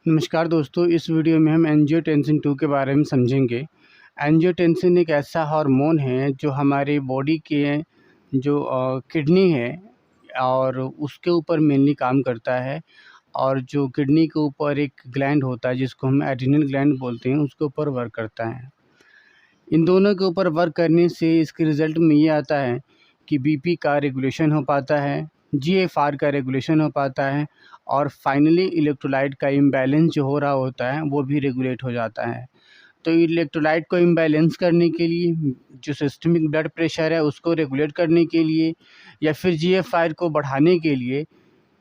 नमस्कार दोस्तों, इस वीडियो में हम एंजियोटेंसिन 2 के बारे में समझेंगे। एंजियोटेंसिन एक ऐसा हार्मोन है जो हमारी बॉडी के जो किडनी है और उसके ऊपर मेनली काम करता है। और जो किडनी के ऊपर एक ग्लैंड होता है जिसको हम एड्रिनल ग्लैंड बोलते हैं, उसके ऊपर वर्क करता है। इन दोनों के ऊपर वर्क करने से इसके रिज़ल्ट में ये आता है कि बीपी का रेगुलेशन हो पाता है, जीएफआर का रेगुलेशन हो पाता है और फाइनली इलेक्ट्रोलाइट का इम्बैलेंस जो हो रहा होता है वो भी रेगुलेट हो जाता है। तो इलेक्ट्रोलाइट को इम्बैलेंस करने के लिए, जो सिस्टमिक ब्लड प्रेशर है उसको रेगुलेट करने के लिए, या फिर जीएफआर को बढ़ाने के लिए,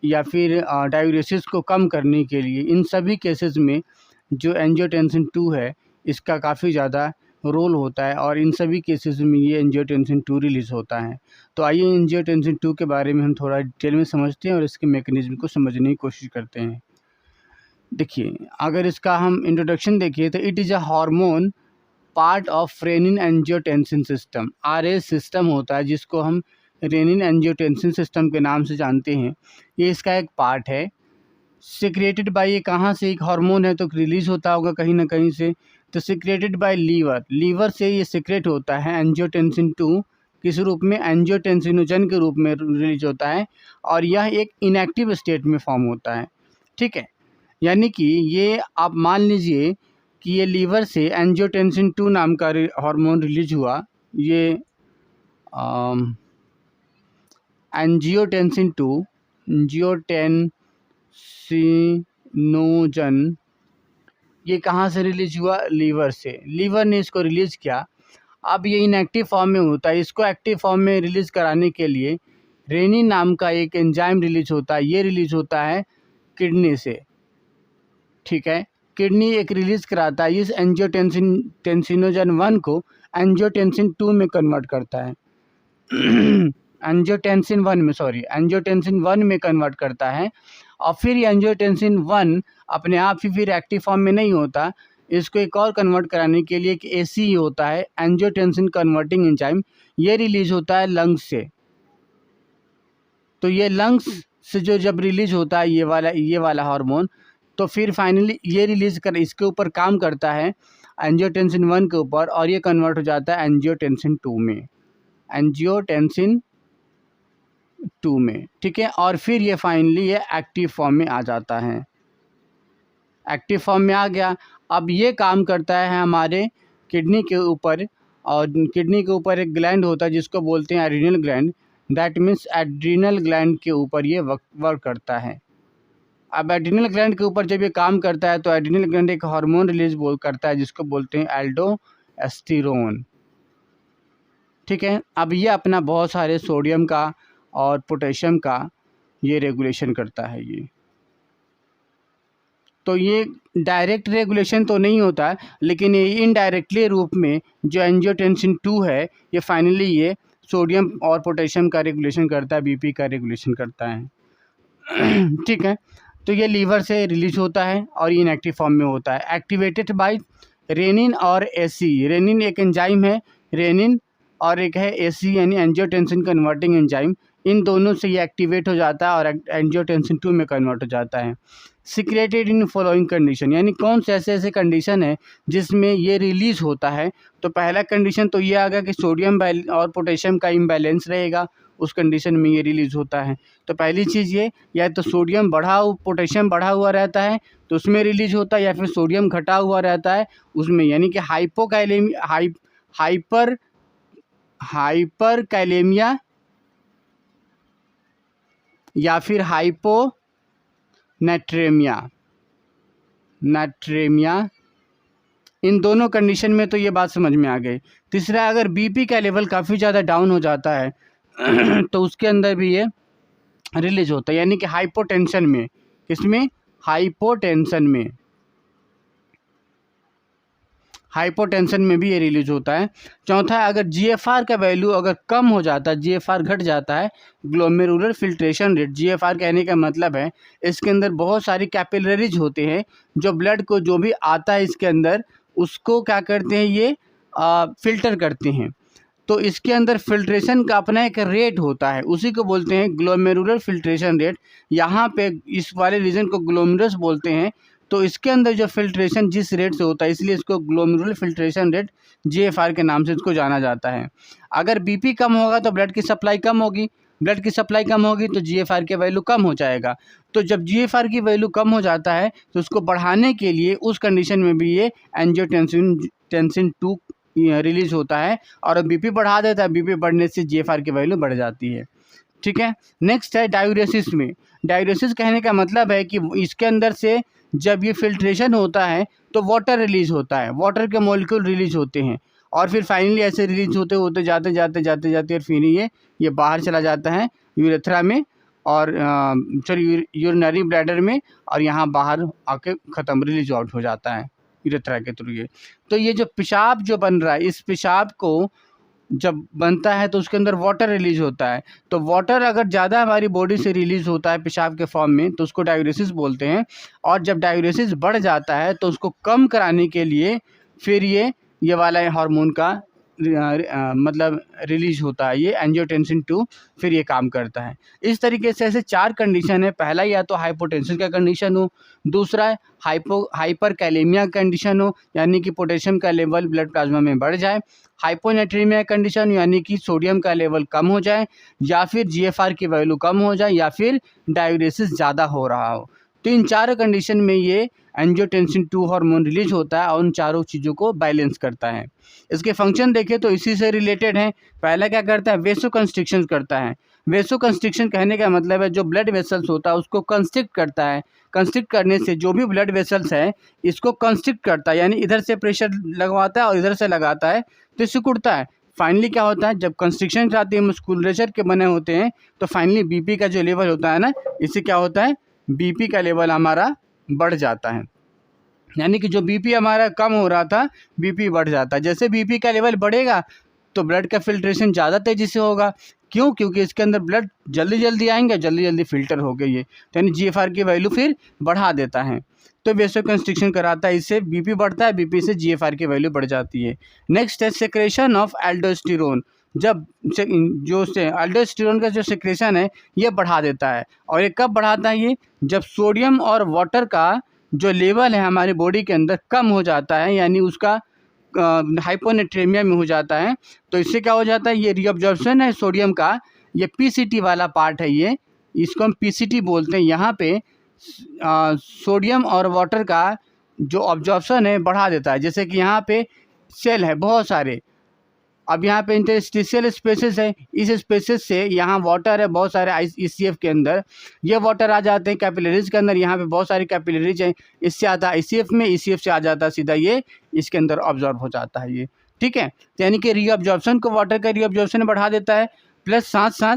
या फिर डायूरेसिस को कम करने के लिए, इन सभी केसेस में जो एंजियोटेंसिन 2 है इसका काफ़ी ज़्यादा रोल होता है और इन सभी केसेस में ये एंजियोटेंसिन 2 रिलीज़ होता है। तो आइए एंजियोटेंसिन 2 के बारे में हम थोड़ा डिटेल में समझते हैं और इसके मैकेनिज्म को समझने की कोशिश करते हैं। देखिए, अगर इसका हम इंट्रोडक्शन देखिए तो it is a hormone part of renin angiotensin system. RS system होता है जिसको हम रेनिन एंजियोटेंसिन सिस्टम के नाम से जानते हैं। ये इसका एक पार्ट है। सिक्रेटेड बाय, ये कहाँ से, एक हार्मोन है तो रिलीज़ होता होगा कहीं ना कहीं से। तो सिक्रेटेड बाय लीवर से ये सिक्रेट होता है एंजियोटेंसिन 2 किस रूप में, एंजियोटेंसिनोजन के रूप में रिलीज होता है और यह एक इनएक्टिव स्टेट में फॉर्म होता है। ठीक है, यानी कि ये आप मान लीजिए कि ये लीवर से एंजियोटेंसिन 2 नाम का हार्मोन रिलीज हुआ। ये एंजियोटेंसिन 2 एंजियोटेंसिनोजन ये कहाँ से रिलीज हुआ, लीवर से। लीवर ने इसको रिलीज़ किया। अब ये इनएक्टिव फॉर्म में होता है, इसको एक्टिव फॉर्म में रिलीज़ कराने के लिए रेनिन नाम का एक एंजाइम रिलीज होता है। ये रिलीज होता है किडनी से। ठीक है, किडनी एक रिलीज़ कराता है, इस एंजियोटेंसिनोजन 1 को एंजियोटेंसिन 2 में कन्वर्ट करता है। एंजियोटेंसिन 1 में कन्वर्ट करता है। और फिर ये एंजियोटेंसिन 1 अपने आप ही फिर एक्टिव फॉर्म में नहीं होता, इसको एक और कन्वर्ट कराने के लिए एक एसी होता है, एंजियोटेंसिन कन्वर्टिंग एंजाइम। ये रिलीज होता है लंग्स से। तो ये लंग्स से जो जब रिलीज होता है ये वाला हार्मोन, तो फिर फाइनली ये इसके ऊपर काम करता है एंजियोटेंसिन 1 के ऊपर और ये कन्वर्ट हो जाता है एंजियोटेंसिन 2 में, एंजियोटेंसिन 2 में। ठीक है, और फिर ये फाइनली ये एक्टिव फॉर्म में आ जाता है। एक्टिव फॉर्म में आ गया। अब ये काम करता है हमारे किडनी के ऊपर, और किडनी के ऊपर एक ग्लैंड होता है जिसको बोलते हैं adrenal gland. That means adrenal gland के ऊपर ये वर्क करता है। अब एड्रिनल ग्लैंड के ऊपर जब ये काम करता है तो एड्रिनल ग्लैंड एक हार्मोन रिलीज करता है जिसको बोलते हैं एल्डोस्टेरोन। ठीक है, अब ये अपना बहुत सारे सोडियम का और पोटेशियम का ये रेगुलेशन करता है। ये तो ये डायरेक्ट रेगुलेशन तो नहीं होता है, लेकिन ये इनडायरेक्टली रूप में जो एंजियोटेंसिन 2 है ये फाइनली ये सोडियम और पोटेशियम का रेगुलेशन करता है, बीपी का रेगुलेशन करता है। ठीक है, तो ये लीवर से रिलीज होता है और ये इनएक्टिव फॉर्म में होता है। एक्टिवेटेड बाय रेनिन और एसी। रेनिन एक एंजाइम है, रेनिन, और एक है एसी यानी एंजियोटेंसिन कन्वर्टिंग एंजाइम। इन दोनों से ये एक्टिवेट हो जाता है और एंजियोटेंसिन 2 में कन्वर्ट हो जाता है। सिक्रेटेड इन फॉलोइंग कंडीशन, यानी कौन से ऐसे कंडीशन है जिसमें ये रिलीज होता है। तो पहला कंडीशन तो ये आ गया कि सोडियम और पोटेशियम का इम्बैलेंस रहेगा, उस कंडीशन में ये रिलीज होता है। तो पहली चीज़ ये, या तो सोडियम पोटेशियम बढ़ा हुआ रहता है तो उसमें रिलीज होता है, या फिर सोडियम घटा हुआ रहता है उसमें, यानी कि हाइपरकैलेमिया या फिर नाइट्रेमिया, इन दोनों कंडीशन में तो ये बात समझ में आ गई। तीसरा, अगर बीपी का लेवल काफ़ी ज़्यादा डाउन हो जाता है तो उसके अंदर भी ये रिलीज होता है, यानी कि हाइपोटेंशन में। किसमें, हाइपोटेंशन में भी ये रिलीज होता है। चौथा, अगर जीएफआर का वैल्यू अगर कम हो जाता है, जीएफआर घट जाता है, ग्लोमेरुलर फिल्ट्रेशन रेट। जीएफआर कहने का मतलब है इसके अंदर बहुत सारी कैपिलरीज होते हैं जो ब्लड को जो भी आता है इसके अंदर उसको क्या करते हैं, ये फिल्टर करते हैं। तो इसके अंदर फिल्ट्रेशन का अपना एक रेट होता है, उसी को बोलते हैं ग्लोमेरुलर फिल्ट्रेशन रेट। यहाँ पे इस वाले रीजन को ग्लोमेरुलस बोलते हैं तो इसके अंदर जो फिल्ट्रेशन जिस रेट से होता है, इसलिए इसको ग्लोमेरुलर फिल्ट्रेशन रेट GFR के नाम से इसको जाना जाता है। अगर BP कम होगा तो ब्लड की सप्लाई कम होगी, ब्लड की सप्लाई कम होगी तो GFR की वैल्यू कम हो जाएगा। तो जब GFR की वैल्यू कम हो जाता है तो उसको बढ़ाने के लिए उस कंडीशन में भी ये एंजियोटेंसिन 2 रिलीज होता है और BP बढ़ा देता है। BP बढ़ने से GFR की वैल्यू बढ़ जाती है। ठीक है। नेक्स्ट है डायूरेसिस में। डायूरेसिस कहने का मतलब है कि इसके अंदर से जब ये फिल्ट्रेशन होता है तो वाटर रिलीज होता है, वाटर के मॉलिक्यूल रिलीज होते हैं और फिर फाइनली ऐसे रिलीज होते होते जाते जाते जाते जाते और फिर ये बाहर चला जाता है यूरेथ्रा में और यूरिनरी ब्लैडर में और यहाँ बाहर आके ख़त्म, रिलीज आउट हो जाता है यूरेथ्रा के थ्रू। ये तो ये जो पेशाब जो बन रहा है, इस पेशाब को जब बनता है तो उसके अंदर वाटर रिलीज होता है। तो वाटर अगर ज़्यादा हमारी बॉडी से रिलीज होता है पेशाब के फॉर्म में तो उसको डायूरेसिस बोलते हैं। और जब डायूरेसिस बढ़ जाता है तो उसको कम कराने के लिए फिर ये वाला हार्मोन का मतलब रिलीज होता है, ये एंजियोटेंसिन 2 फिर ये काम करता है। इस तरीके से ऐसे 4 कंडीशन है। पहला या तो हाइपोटेंशन का कंडीशन हो, दूसरा है हाइपर कैलेमिया कंडीशन हो यानी कि पोटेशियम का लेवल ब्लड प्लाज्मा में बढ़ जाए, हाइपोनेट्रीमिया कंडीशन यानी कि सोडियम का लेवल कम हो जाए, या फिर GFR की वैल्यू कम हो जाए, या फिर डायूरेसिस ज़्यादा हो रहा हो। तो इन 4 कंडीशन में ये एंजियोटेंसिन 2 हार्मोन रिलीज होता है और उन चारों चीज़ों को बैलेंस करता है। इसके फंक्शन देखें तो इसी से रिलेटेड है। पहला क्या करता है, वेसो कंस्ट्रिक्शन करता है। वेसो कंस्ट्रिक्शन कहने का मतलब है जो ब्लड वेसल्स होता है उसको कंस्ट्रिक्ट करता है। कंस्ट्रिक्ट करने से जो भी ब्लड वेसल्स है इसको कंस्ट्रिक्ट करता है, यानी इधर से प्रेशर लगवाता है और इधर से लगाता है तो सिकुड़ता है। फाइनली क्या होता है, जब कंस्ट्रिक्शन आती है मस्कुलरेचर के बने होते हैं तो फाइनली BP का जो लेवल होता है ना, इससे क्या होता है, BP का लेवल हमारा बढ़ जाता है। यानी कि जो BP हमारा कम हो रहा था BP बढ़ जाता है। जैसे BP का लेवल बढ़ेगा तो ब्लड का फिल्ट्रेशन ज़्यादा तेज़ी से होगा। क्यों? क्योंकि इसके अंदर ब्लड जल्दी जल्दी आएंगे, जल्दी जल्दी फिल्टर हो गई है, तो यानी GFR की वैल्यू फिर बढ़ा देता है। तो वेसो कंस्ट्रिक्शन कराता है, इससे BP बढ़ता है, BP से GFR की वैल्यू बढ़ जाती है। नेक्स्ट है सेक्रेशन ऑफ एल्डोस्टेरोन। जब जो एल्डोस्टेरोन का जो सेक्रेशन है ये बढ़ा देता है। और ये कब बढ़ाता है, ये जब सोडियम और वाटर का जो लेवल है हमारी बॉडी के अंदर कम हो जाता है, यानी उसका हाइपोनेट्रेमिया में हो जाता है। तो इससे क्या हो जाता है, ये रीअब्जॉर्प्शन है सोडियम का, ये PCT वाला पार्ट है, ये इसको हम PCT बोलते हैं। यहाँ पे सोडियम और वाटर का जो ऑब्जॉर्प्शन है बढ़ा देता है। जैसे कि यहाँ पे सेल है बहुत सारे, अब यहाँ पे इंटरस्टिशियल स्पेसेस है, इस स्पेसेस से यहाँ वाटर है बहुत सारे ECF के अंदर, ये वाटर आ जाते हैं कैपिलरीज के अंदर। यहाँ पे बहुत सारी कैपिलरीज हैं, इससे आता है ICF में, ECF से आ जाता है सीधा ये इसके अंदर ऑब्जॉर्ब हो जाता है ये। ठीक है, तो यानी कि रीअब्जॉर्प्शन को वाटर का रीअब्जॉर्प्शन बढ़ा देता है। प्लस साथ साथ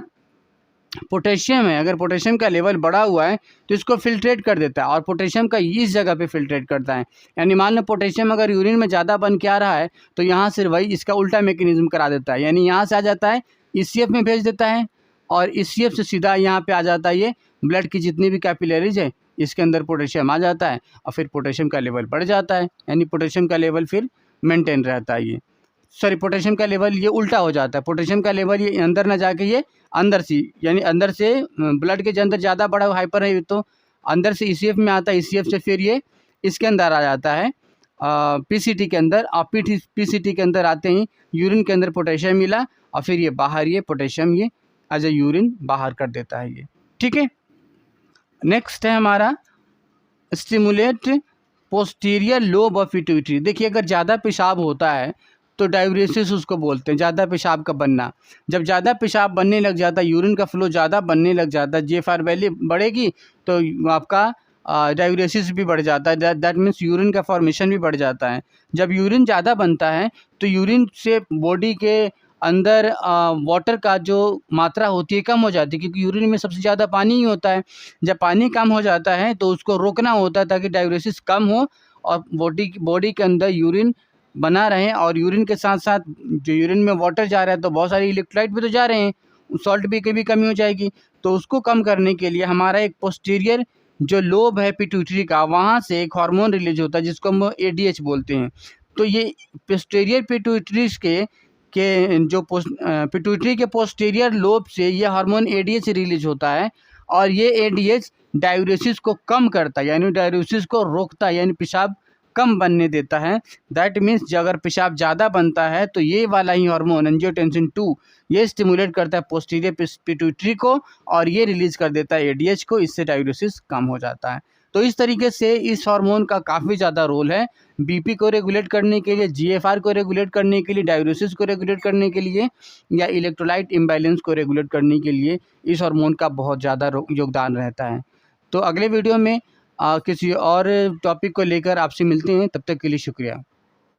पोटेशियम है, अगर पोटेशियम का लेवल बढ़ा हुआ है तो इसको फिल्ट्रेट कर देता है और पोटेशियम का इस जगह पे फिल्ट्रेट करता है। यानी मान लो पोटेशियम अगर यूरिन में ज़्यादा बन के आ रहा है तो यहाँ से वही इसका उल्टा मैकेनिज्म करा देता है, यानी यहाँ से आ जाता है ECF में भेज देता है और ECF से सीधा यहाँ पे आ जाता है ये ब्लड की जितनी भी कैपिलरीज है इसके अंदर पोटेशियम आ जाता है और फिर पोटेशियम का लेवल बढ़ जाता है, यानी पोटेशियम का लेवल फिर मेंटेन रहता है। ये पोटेशियम का लेवल ये उल्टा हो जाता है, पोटेशियम का लेवल ये अंदर ना जाके ये अंदर से, यानी अंदर से ब्लड के अंदर ज़्यादा बड़ा हाइपर है तो अंदर से ECF में आता है, ECF से फिर ये इसके अंदर आ जाता है PCT के अंदर, और PCT के अंदर आते ही यूरिन के अंदर पोटेशियम मिला और फिर ये बाहर ये पोटेशियम ये एज ए यूरिन बाहर कर देता है ये। ठीक है, नेक्स्ट है हमारा stimulate posterior lobe of pituitary. देखिए अगर ज़्यादा पेशाब होता है तो डायूरेसिस उसको बोलते हैं, ज़्यादा पेशाब का बनना। जब ज़्यादा पेशाब बनने लग जाता है, यूरिन का फ्लो ज़्यादा बनने लग जाता है, GFR वैल्यू बढ़ेगी तो आपका डायूरेसिस भी बढ़ जाता है। दैट मीन्स यूरिन का फॉर्मेशन भी बढ़ जाता है। जब यूरिन ज़्यादा बनता है तो यूरिन से बॉडी के अंदर वाटर का जो मात्रा होती है कम हो जाती है, क्योंकि यूरिन में सबसे ज़्यादा पानी ही होता है। जब पानी कम हो जाता है तो उसको रोकना होता है ताकि डायूरेसिस कम हो और बॉडी के अंदर यूरिन बना रहे। और यूरिन के साथ साथ जो यूरिन में वाटर जा रहा है तो बहुत सारे इलेक्ट्रोलाइट भी तो जा रहे हैं, सॉल्ट भी की भी कमी हो जाएगी। तो उसको कम करने के लिए हमारा एक पोस्टीरियर जो लोब है पिट्यूटरी का, वहाँ से एक हार्मोन रिलीज होता है जिसको हम ADH बोलते हैं। तो ये पोस्टीरियर पिट्यूटरी के जो पिट्यूटरी के पोस्टीरियर लोब से ये हार्मोन ADH रिलीज होता है और ये एडीएच डायूरेसिस को कम करता है, यानी डायूरेसिस को रोकता है, यानी पेशाब कम बनने देता है। दैट मीन्स अगर पेशाब ज़्यादा बनता है तो ये वाला ही हार्मोन एंजियोटेंसिन 2 ये स्टिमुलेट करता है पोस्टीरियर पिट्यूटरी को और ये रिलीज कर देता है एडीएच को, इससे डायूरेसिस कम हो जाता है। तो इस तरीके से इस हार्मोन का काफ़ी ज़्यादा रोल है बीपी को रेगुलेट करने के लिए, जीएफआर को रेगुलेट करने के लिए, डायूरेसिस को रेगुलेट करने के लिए या इलेक्ट्रोलाइट इम्बैलेंस को रेगुलेट करने के लिए इस हार्मोन का बहुत ज़्यादा योगदान रहता है। तो अगले वीडियो में किसी और टॉपिक को लेकर आपसे मिलते हैं, तब तक के लिए शुक्रिया।